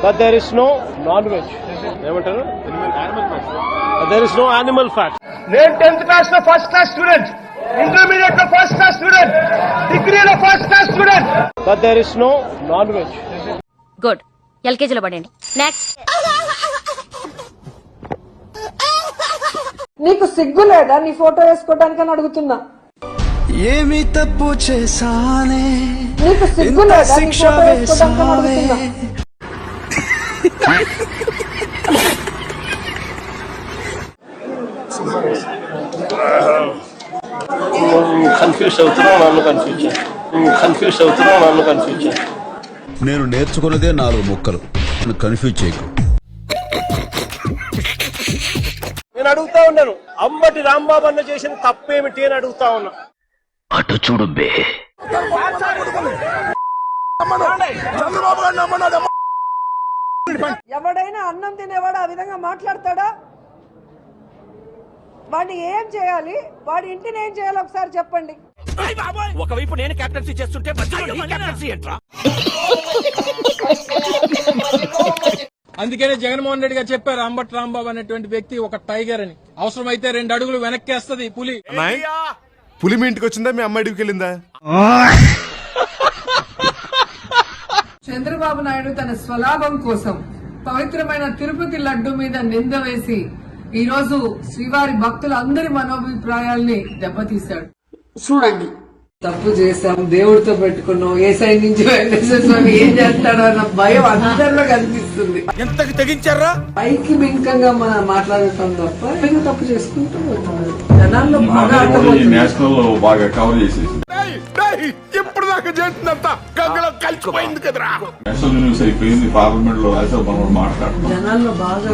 but there is no non-veg. There is no animal fat. నేను 10th class లో first class student, intermediate లో first class student, డిగ్రీలో first class student, but there is no non-veg. Good. ఎల్కేజీలో పడండి. Next. నీకు సిగ్గు లేదా నీ ఫోటో వేసుకోవడానికి అని అడుగుతున్నా. ఏమి తప్పు చేశానే, నీకు సిగ్గు లేదా నీ ఫోటో వేసుకోవడానికి అని అడుగుతున్నా. నేను నేర్చుకున్నదే 4 ముక్కలు. కన్ఫ్యూజ్ చేయకు. నేను అడుగుతా ఉన్నాను, అంబటి రాంబాబు అన్న చేసిన తప్పేమిటి అని అడుగుతా ఉన్నా. అటు చూడు బే. ఎవడైనా అన్నం తినేవాడు ఆ విధంగా మాట్లాడతాడా? వాడిని ఏం చేయాలి, వాడి ఇంటిని ఏం చేయాలి ఒకసారి చెప్పండి. ఒకవైపు నేను కెప్టెన్సీ చేస్తుంటే కెప్టెన్సీ ఏంట్రా? అందుకనే జగన్మోహన్ రెడ్డి గారు చెప్పారు, అంబటి రాంబాబు అనేటువంటి వ్యక్తి ఒక టైగర్ అని. అవసరమైతే 2 అడుగులు వెనక్కేస్తది పులి. పులి మీ ఇంటికి వచ్చిందా, మీ అమ్మాయికి వెళ్ళిందా? చంద్రబాబు నాయుడు తన స్వలాభం కోసం పవిత్రమైన తిరుపతి లడ్డు మీద నింద వేసి ఈ రోజు శ్రీవారి భక్తులందరి మనోభిప్రాయాల్ని దెబ్బతీశాడు. చూడండి, తప్పు చేశాం, దేవుడితో పెట్టుకున్నాం, ఏ సైడ్ నుంచి వెంకటేశ్వర ఏం చేస్తాడో అన్న భయం అందరిలో కనిపిస్తుంది. ఎంతకి తెగించారా? పైకి బింకంగా మనం మాట్లాడుతాం తప్ప మేము తప్పు చేసుకుంటూ పోతాం. జనాల్లో బాగా బాగా కవర్ చేసేసి ఇప్పుడు దాకా చేసినంత గంగలో కలిసిపోయింది కదరా. అయిపోయింది పార్లమెంట్ లో జనాల్లో బాగా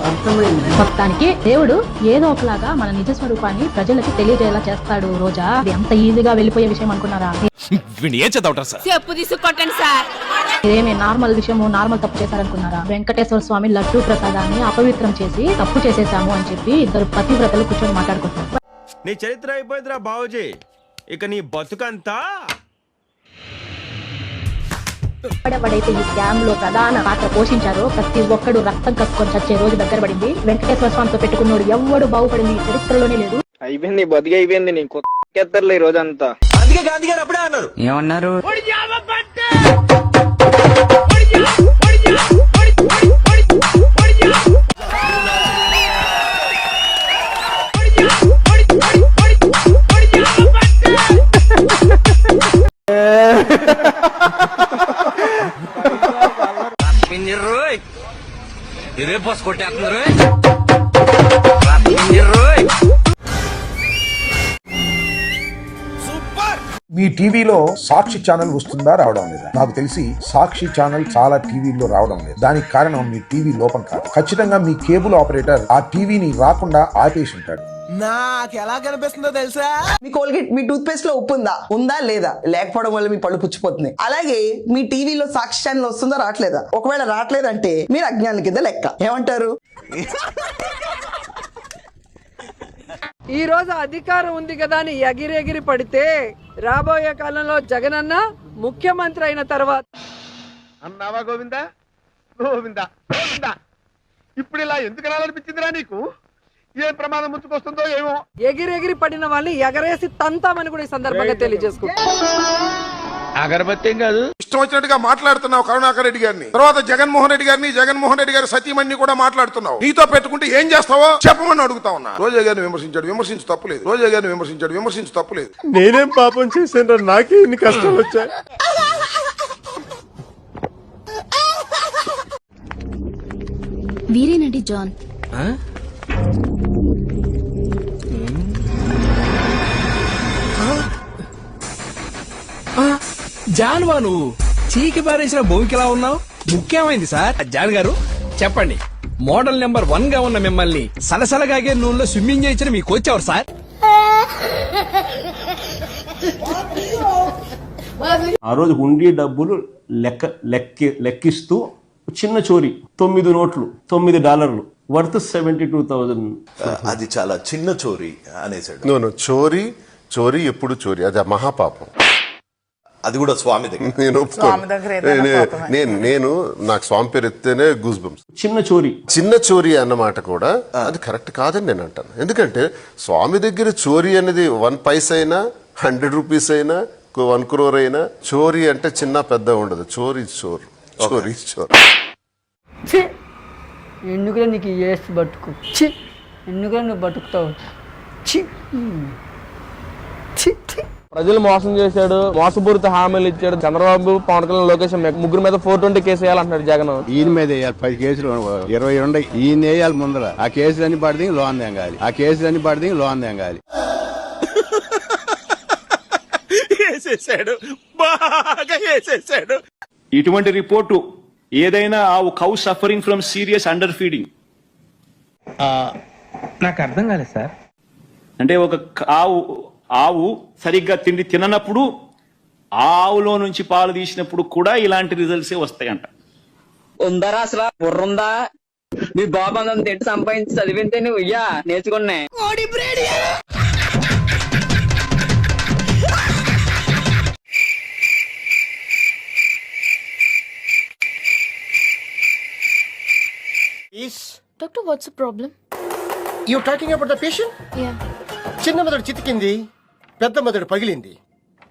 అర్థమైంది. మొత్తానికి దేవుడు ఏదో ఒకలాగా మన నిజ స్వరూపాన్ని ప్రజలకు తెలియజేలా చేస్తాడు. రోజా అది అంత ఈజీగా వెళ్ళిపోయే విషయం అనుకున్నారా? ఏం చదవటారు సార్? చెప్పు తీసుకొట్టండి సార్. ఇదేమి నార్మల్ విషయము, నార్మల్ తప్పు చేశారనుకున్నారా? వెంకటేశ్వర స్వామి లడ్డూ ప్రసాదాన్ని అపవిత్రం చేసి తప్పు చేసేసాము అని చెప్పి 2 పతివ్రతలు కూర్చొని మాట్లాడుకుంటున్నారు. నీ చరిత్ర అయిపోయిందిరా బావజీ, ఇక నీ బతుకంతా. ఎవడైతే ఈ స్కామ్ లో ప్రధాన పాత్ర పోషించారో ప్రతి ఒక్కడు రక్తం కక్కుకొని చచ్చే రోజు దగ్గర పడింది. వెంకటేశ్వర స్వామితో పెట్టుకున్నాడు ఎవ్వడు బాగుపడింది చరిత్రలోనే లేదు. అయిపోయింది, బతికి అయిపోయింది. నీ కొత్తలే ఈ రోజంతా. అందుకే గాంధీ గారు అప్పుడే అన్నారు, ఏమన్నారు? ఇదే బస్ కొట్టేస్తున్నారు. మీ టీవీలో సాక్షి ఛానల్ వస్తుందా, రావడం లేదా? నాకు తెలిసి సాక్షి ఛానల్ చాలా టీవీల్లో రావడం లేదు. దానికి కారణం మీ టీవీ లోపం కాదు. ఖచ్చితంగా మీ కేబుల్ ఆపరేటర్ ఆ టీవీని రాకుండా ఆపేసి ఉంటాడు. నాకు ఎలా కనిపిస్తుందో తెలుసా? మీ కోల్గేట్, మీ టూత్ పేస్ట్ లో ఉప్పు ఉందా లేదా? లేకపోవడం వల్ల మీ పళ్ళు పుచ్చిపోతున్నాయి. అలాగే మీ టీవీలో సాక్షి ఛానల్ వస్తుందా, రావట్లేదా? ఒకవేళ రావట్లేదంటే మీరు అజ్ఞానుల కింద లెక్క. ఏమంటారు? ఈ రోజు అధికారం ఉంది కదా అని ఎగిరెగిరి పడితే రాబోయే కాలంలో జగనన్న ముఖ్యమంత్రి అయిన తర్వాత అన్నావా గోవిందా గోవిందా గోవిందా, ఇప్పుడు ఇలా ఎందుకు రాలనిపించిందిరా నీకు? ఏం ప్రమాదం ముంచుకొస్తుందో ఏమో. ఎగిరెగిరి పడిన వాళ్ళని ఎగరేసి తంతామని కూడా ఈ సందర్భంగా తెలియజేసుకుంటాం. అగరబత్తి కాదు, ఇష్టం వచ్చినట్టుగా మాట్లాడుతున్నావు కరుణాకర్ రెడ్డి గారిని, తర్వాత జగన్మోహన్ రెడ్డి గారిని, జగన్మోహన్ రెడ్డి గారి సతీమణిని కూడా మాట్లాడుతున్నావు. నీతో పెట్టుకుంటే ఏం చేస్తావో చెప్పమని అడుగుతా ఉన్నా. రోజా గారిని విమర్శించు తప్పులేదు. రోజా గారిని విమర్శించు తప్పులేదు. నేనేం పాపం చేశాను, నాకే ఇన్ని కష్టాలు వచ్చాయి. వీరేనండి జాన్. జాన్వా, నువ్వు చీకి పారేసిన భూమికిలా ఉన్నావు. ముఖ్యమైంది సార్. జాన్ గారు చెప్పండి, మోడల్ నెంబర్ 1 గా ఉన్న మిమ్మల్ని సలసలగాగే నూనెలో స్విమ్మింగ్ చేయించిన మీ కోచ్ ఎవరు సార్? ఆ రోజు హుండీ డబ్బులు లెక్కిస్తూ చిన్న చోరీ 9 నోట్లు $9 వర్త్ 72,000. అది చాలా చిన్న చోరీ అనేసాడు. చోరీ ఎప్పుడు చోరీ, అది మహాపాపం. అది కూడా స్వామి దగ్గర. నేను నేను నాకు స్వామి పేరు ఎత్తేనే గూస్ బంప్స్. చిన్న చోరీ అన్నమాట కూడా అది కరెక్ట్ కాదని నేను అంటాను. ఎందుకంటే స్వామి దగ్గర చోరీ అనేది 1 పైసా అయినా 100 రూపీస్ అయినా 1 crore అయినా, చోరీ అంటే చిన్న పెద్ద ఉండదు. చోరీ చోర్, చోరీ చోర్. ఎందుకురా నీకు ఏసి బతుకు, ఎందుకురా నువ్వు బతుకుతావు. ప్రజలు మోసం చేశాడు, మోసపూరిత హామీలు ఇచ్చాడు. చంద్రబాబు, పవన్ కళ్యాణ్, లోకేష్ ముగ్గురు మీద 420 కేసు వేయాలంటున్నాడు జగన్. ఈయన మీద వేయాలి 10 కేసులు, 20 ఉండే ఈయన వేయాలి ముందర. ఆ కేసులన్నీ పడితే లోన్ తెంగాలి, ఆ కేసులన్నీ పడితే లోన్ తెంగాలి. వేసేసాడు, బాగా వేసేసాడు. ఇటువంటి రిపోర్టు ఏదైనా cow suffering from serious under feeding. నాకు అర్థం కాలేదు సార్. అంటే ఒక ఆవు సరిగ్గా తిండి తిననప్పుడు ఆవులో నుంచి పాలు తీసినప్పుడు కూడా ఇలాంటి రిజల్ట్సే వస్తాయంట. ఉందరా అసలు బుర్రుందా? మీ బాబు అందరం తిండి సంపాదించి చదివితే నువ్వు ఇయ్యా నేర్చుకున్నా. Doctor, what's the problem? You talking about the patient? Yeah. చిన్న మెదడు చితికింది, పెద్ద మెదడు పగిలింది,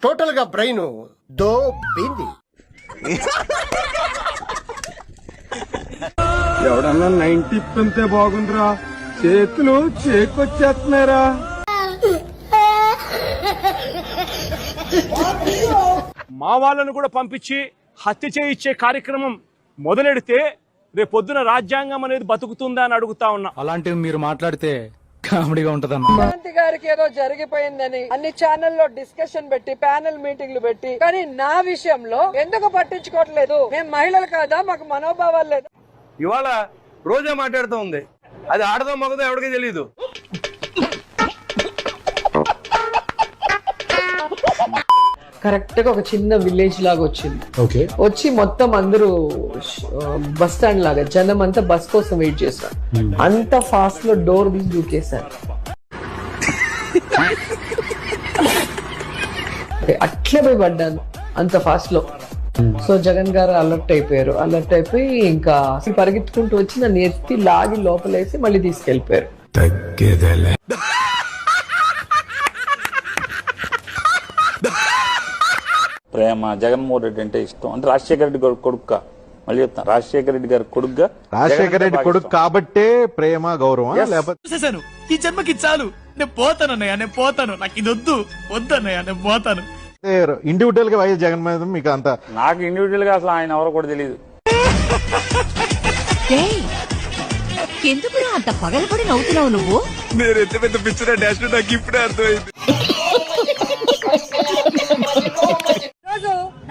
టోటల్ గా బ్రెయిన్ దోబింది. ఎవడన్నా 90 పంతే బాగుందిరా, చేతులు చేకొచ్చేస్తున్నారా. మా వాళ్ళను కూడా పంపించి హత్య చేయించే కార్యక్రమం మొదలెడితే రేపొద్దున రాజ్యాంగం అనేది బతుకుతుందా అని అడుగుతా ఉన్నా. అలాంటివి మీరు మాట్లాడితే కామెడీగా ఉంటదన్న. ముఖ్యమంత్రి గారికి ఏదో జరిగిపోయిందని అన్ని ఛానల్లో డిస్కషన్ పెట్టి ప్యానెల్ మీటింగ్లు పెట్టి, కానీ నా విషయంలో ఎందుకు పట్టించుకోవట్లేదు? మేము మహిళలు కాదా? మాకు మనోభావాలు లేదు? ఇవాళ రోజా మాట్లాడుతూ ఉంది, అది ఆడదో మగదో ఎవరికీ తెలియదు. కరెక్ట్ గా ఒక చిన్న విలేజ్ లాగా వచ్చింది. వచ్చి మొత్తం అందరూ బస్ స్టాండ్ లాగా జనం అంతా బస్ కోసం వెయిట్ చేశారు. అంత ఫాస్ట్ లో డోర్ తీసి దూకేశారు. అట్లే పోయి పడ్డాను అంత ఫాస్ట్ లో. సో జగన్ గారు అలర్ట్ అయిపోయారు. అలర్ట్ అయిపోయి ఇంకా పరిగెత్తుకుంటూ వచ్చి నన్ను ఎత్తి లాగి లోపలేసి మళ్ళీ తీసుకెళ్లిపోయారు. ప్రేమ జగన్మోహన్ రెడ్డి అంటే ఇష్టం. అంటే రాజశేఖర రెడ్డి గారి కొడుకు, మళ్ళీ చెప్తాను, రాజశేఖర రెడ్డి గారి కొడుకుగా. రాజశేఖర రెడ్డి కొడుకు కాబట్టే ప్రేమ గౌరవం. చూసేసాను, ఈ జన్మకి చాలు, నేను పోతాను అన్నయ్య, నేను పోతాను, నాకు ఇది వద్దు వద్దన్నయ్య, నేను పోతాను. ఇండివిజువల్ గా వైఎస్ జగన్ మీద మీకు అంత? నాకు ఇండివిజువల్ గా అసలు ఆయన ఎవరో కూడా తెలియదు. ఎందుకు అంత పగలపడి నవ్వుతున్నావు నువ్వు? నేను ఎంత పెద్ద పిక్చర్ డాష్ నాకు ఇప్పుడే అర్థమైంది.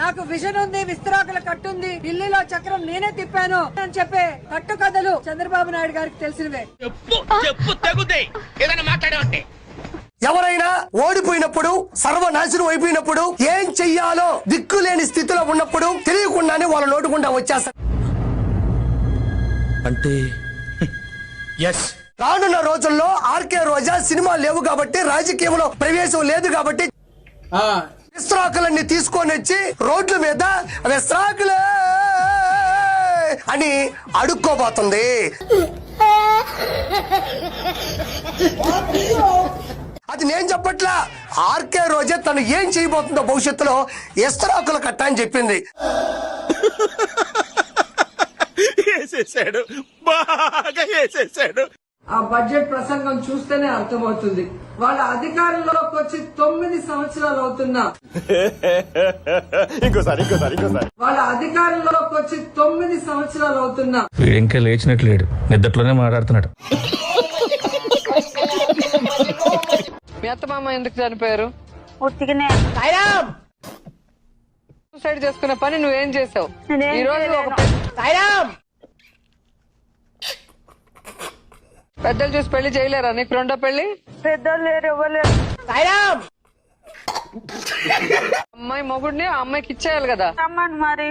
నాకు విజన్ ఉంది, విస్తరాకుల కట్టుంది, ఢిల్లీలో చక్రం నేనే తిప్పాను అని చెప్పే కట్టు కథలు చంద్రబాబు నాయుడు గారికి తెలిసినవే. ఎవరైనా ఓడిపోయినప్పుడు, సర్వనాశనం అయిపోయినప్పుడు, ఏం చెయ్యాలో దిక్కులేని స్థితిలో ఉన్నప్పుడు తెలియకుండానే వాళ్ళ నోటుకుండా వచ్చేస్తారు. అంటే రానున్న రోజుల్లో ఆర్కే రోజా సినిమా లేవు కాబట్టి, రాజకీయంలో ప్రవేశం లేదు కాబట్టి విస్తరాకులన్నీ తీసుకొని వచ్చి రోడ్ల మీద విస్తరాకులే అని అడుక్కోబోతుంది. అది నేను చెప్పట్లా, ఆర్కే రోజా తను ఏం చేయబోతుందో భవిష్యత్తులో విస్తరాకుల కట్ట అని చెప్పింది. వేసేసాడు, బాగా వేసేసాడు. ఆ బడ్జెట్ ప్రసంగం చూస్తేనే అర్థమవుతుంది. వాళ్ళ అధికారంలోకి వచ్చి 9 సంవత్సరాలు అవుతున్నా. ఇంకోసారి వాళ్ళ అధికారంలోకి వచ్చి 9 సంవత్సరాలు అవుతున్నా. ఇంకా లేచినట్లేడు, నిద్రలోనే మాట్లాడుతున్నాడు. మీ అత్తమామ ఎందుకు చనిపోయారు? సూసైడ్ చేసుకునే పని నువ్వేం చేసావు? ఈ రోజు పెద్దలు చూసి పెళ్లి చేయలేరా? నీకు రెండో పెళ్లి? పెద్దలు లేరు, ఎవరు లేరు. అమ్మాయి మొగుడిని ఆ అమ్మాయికి ఇచ్చేయాలి కదా. మరి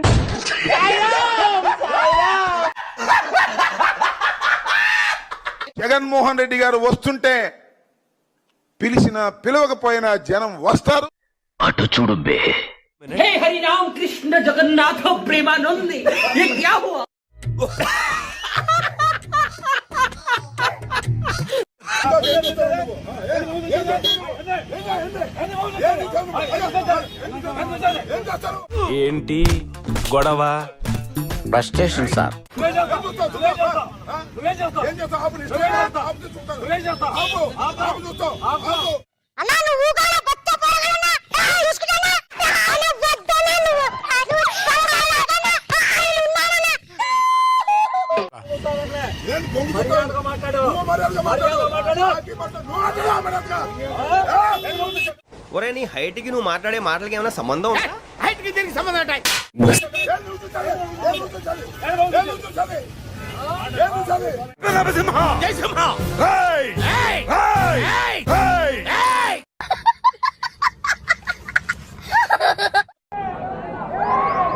జగన్మోహన్ రెడ్డి గారు వస్తుంటే పిలిచినా పిలవకపోయినా జనం వస్తారు. అటు చూడు బే. हे हरि राम कृष्ण जगन्नाथ प्रेमानंद ये क्या हुआ? ఏంటి గొడవ? Bus station sir. ఒరే నీ హైట్ కి నువ్వు మాట్లాడే మాటలకి ఏమైనా సంబంధం ఉందా? హైట్ కి దీనికి సంబంధం ఉంటాయి.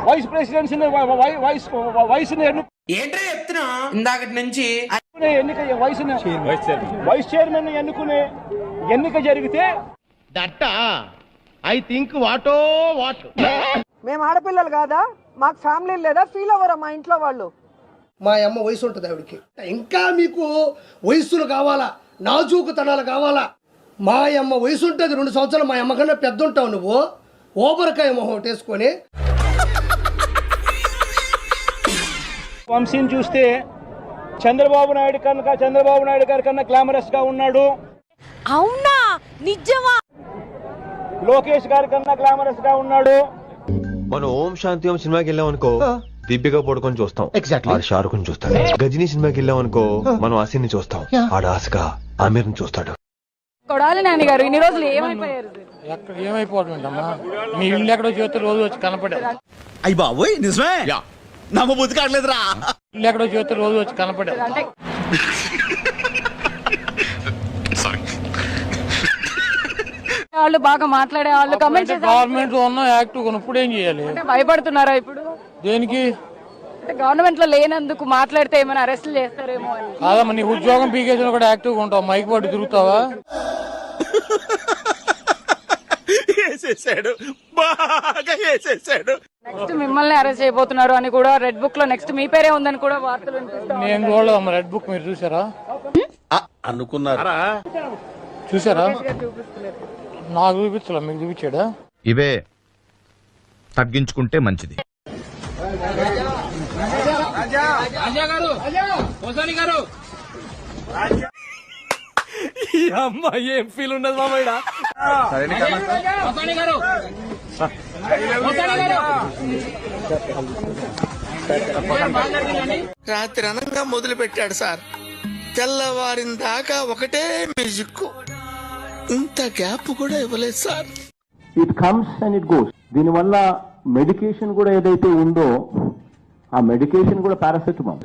వైస్ ప్రెసిడెన్సీ వయసుని ఏంటో చెప్తున్నా ఇందాకటి నుంచి ఎన్నిక వైస్ చైర్మన్ ఎన్నుకునే ఎన్నిక జరిగితే మేము ఆడపిల్లలు కాదా? మాకు ఫ్యామిలీ లేదా? ఫీల్ అవ్వరా మా ఇంట్లో వాళ్ళు? మా అమ్మ వయసు ఉంటుంది ఆవిడకి. ఇంకా మీకు వయస్సులు కావాలా, నాజూకుతనాలు కావాలా? మా అమ్మ వయసు ఉంటుంది 2 సంవత్సరాలు. మా అమ్మ కన్నా పెద్ద ఉంటావు నువ్వు. ఓబరకాయ మొహం వేసుకొని వంశీని చూస్తే చంద్రబాబు నాయుడు గారి కన్నా గ్లామరస్ గా ఉన్నాడు. అవునా? నిజమా? లోకేష్ గారి కన్నా గ్లామరస్ గా ఉన్నాడు. మనం ఓం శాంతి ఓం సినిమాకి వెళ్ళాం అనుకో, దీపిక పడుకొని చూస్తాం, ఆడు షారుఖ్ ని చూస్తాడు. గజనీ సినిమాకి వెళ్ళాం అనుకో, మనం అసిన్ ని చూస్తాం, ఆడు ఆస్కా ఆమీర్ ని చూస్తాడు. కొడాలి నాని గారు ఇన్ని రోజులు ఏమైపోయారు? ఎక్కడ ఏమైపోతుందమ్మా? మీ ఇల్లు ఎక్కడో చేస్తే రోజు వచ్చి కనపడారు. అయ్యి బాబోయ్ నిజమే నమ్మబుద్ధి కావట్లేదురా. ఇల్లు ఎక్కడో చేస్తే రోజు వచ్చి కనపడారు. వాళ్ళు బాగా మాట్లాడే వాళ్ళు కమెంట్ గవర్నమెంట్ లో ఉన్న యాక్టివ్ ఇప్పుడు ఏం చేయాలి? భయపడుతున్నారా ఇప్పుడు? దేనికి? గవర్నమెంట్ లో లేనందుకు మాట్లాడితే ఏమైనా అరెస్టులు చేస్తారేమో అని. కాదమ్మా, నీ ఉద్యోగం పీకేసిన కూడా యాక్టివ్ గా ఉంటావు, మైక్ పట్టి తిరుగుతావా? నెక్స్ట్ మిమ్మల్ని అరెస్ట్ చేయబోతున్నారు అని కూడా రెడ్ బుక్ లో నెక్స్ట్ మీ పేరే ఉందని కూడా వార్తలు వినిపిస్తాయి. నేను చూడలేదమ్మా రెడ్ బుక్. మీరు చూసారా? అనుకున్నారా? చూసారా? నాకు చూపించలే, మీకు చూపించాడా? ఇవే తగ్గించుకుంటే మంచిది. ఈ అమ్మ ఏం ఫీల్ ఉండదు మామయ్య. రాత్రి అనంగా మొదలు పెట్టాడు సార్, తెల్లవారిన దాకా ఒకటే మ్యూజిక్. ఇంత గ్యాప్ కూడా ఇవ్వలేదు sir. It comes and it goes. దీనివల్ల మెడికేషన్ కూడా ఏదైతే ఉందో ఆ మెడికేషన్ కూడా పారాసెటమాల్.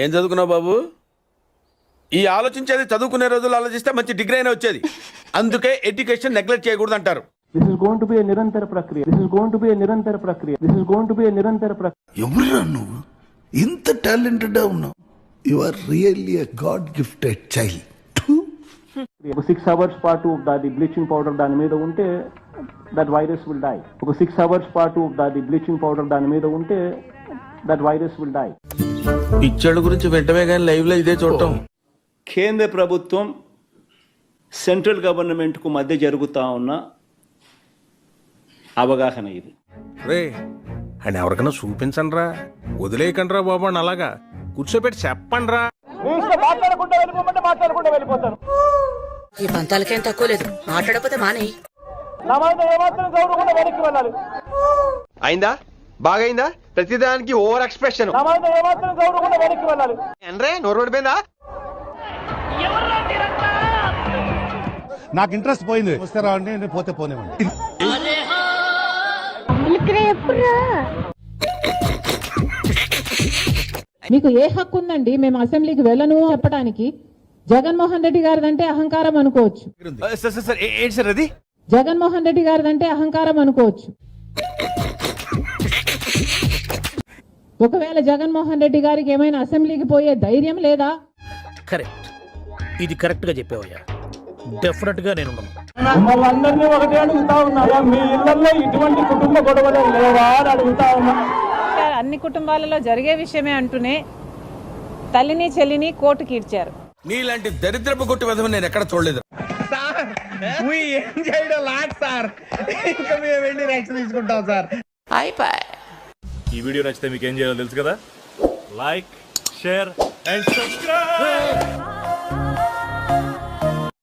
ఏం చదువుకున్నావు బాబు? ఈ ఆలోచించేది చదువుకునే రోజులు ఆలోచిస్తే మంచి డిగ్రీ అయినా వచ్చేది. అందుకే ఎడ్యుకేషన్ నెగ్లెక్ట్ చేయకూడదు అంటారు. This is going to be a నిరంతర ప్రక్రియ. ఎవరురా నువ్వు? ఇంత టాలెంటెడ్ ఉన్నావు. You are really a god gifted child. 6 hours పాటు దాని బ్లీచింగ్ పౌడర్ దాని మీద ఉంటే that virus will die. 6 hours పాటు దాని బ్లీచింగ్ పౌడర్ దాని మీద ఉంటే దట్ వైరస్ విల్ డై. పిచ్చోళ్ళ గురించి వెంటనే కానీ లైవ్ లో ఇదే చూడటం. కేంద్ర ప్రభుత్వం సెంట్రల్ గవర్నమెంట్ కు మధ్య జరుగుతా ఉన్న అవగాహన ఇది. రే అని ఎవరికైనా చూపించండి రా, వదిలేయకండి రా బాబు అని అలాగా కూర్చోబెట్టి చెప్పండి రా. మాట్లాడుకుంటూ వెళ్ళిపోతాను. ఈ పంతాలకేం తక్కువ లేదు, మాట్లాడకపోతే మానేయి. వెనక్కి వెళ్ళాలి. అయిందా? బాగైందా? ప్రతిదానికి ఓవర్ ఎక్స్ప్రెషన్. వెనక్కి వెళ్ళాలి. అంటే నోరు పడిపోయిందా? నాకు ఇంట్రెస్ట్ పోయింది. వస్తారా అంటే నేను పోతే పోనేవండి. మీకు ఏ హక్కు ఉందండి మేము అసెంబ్లీకి వెళ్ళను చెప్పడానికి? జగన్మోహన్ రెడ్డి గారిదంటే అహంకారం అనుకోవచ్చు. జగన్మోహన్ రెడ్డి గారిదంటే అహంకారం అనుకోవచ్చు. ఒకవేళ జగన్మోహన్ రెడ్డి గారికి ఏమైనా అసెంబ్లీకి పోయే ధైర్యం లేదా? కరెక్ట్, ఇది కరెక్ట్ గా చెప్పావయ్యా. డెఫినెట్ గా నేను మిమ్మల్ని అందరినీ ఒకటే అడుగుతా ఉన్నారా, మీ ఇళ్లలో ఇటువంటి కుటుంబ గొడవలు లేవా అని అడుగుతా ఉన్నా. అన్ని కుటుంబాలలో జరిగే విషయమే అంటూనే తల్లిని చెల్లిని కోర్టుకి ఇడ్చారు. నీలాంటి దరిద్రపు కొట్టి విధం నేను ఎక్కడ చూడలేదు. ఏం చేయడం లాట్ సార్, ఇంకా మేము వెళ్ళి యాక్షన్ తీసుకుంటాం సార్. ఈ వీడియో నచ్చితే మీకు ఏం చేయాలో తెలుసు కదా, లైక్, షేర్ అండ్ సబ్స్క్రైబ్.